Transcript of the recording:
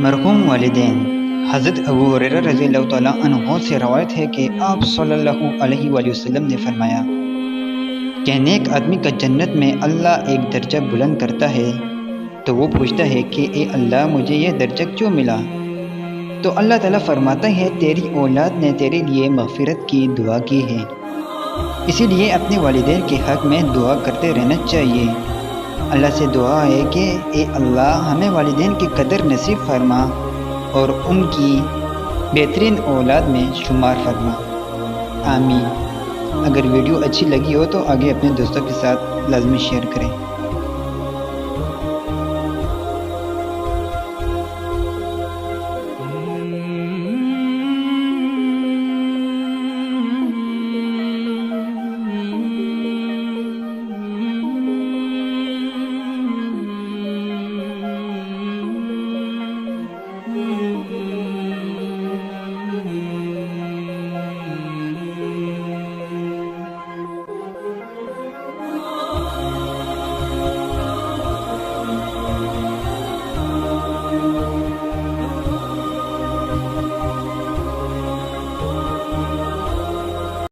مرحوم والدین حضرت ابو ہریرہ رضی اللہ تعالیٰ عنہ سے روایت ہے کہ آپ صلی اللہ علیہ وآلہ وسلم نے فرمایا کہ نیک آدمی کا جنت میں اللہ ایک درجہ بلند کرتا ہے تو وہ پوچھتا ہے کہ اے اللہ مجھے یہ درجہ کیوں ملا؟ تو اللہ تعالیٰ فرماتا ہے تیری اولاد نے تیرے لیے مغفرت کی دعا کی ہے، اسی لیے اپنے والدین کے حق میں دعا کرتے رہنا چاہیے۔ اللہ سے دعا ہے کہ اے اللہ ہمیں والدین کی قدر نصیب فرما اور ان کی بہترین اولاد میں شمار فرما، آمین۔ اگر ویڈیو اچھی لگی ہو تو آگے اپنے دوستوں کے ساتھ لازمی شیئر کریں۔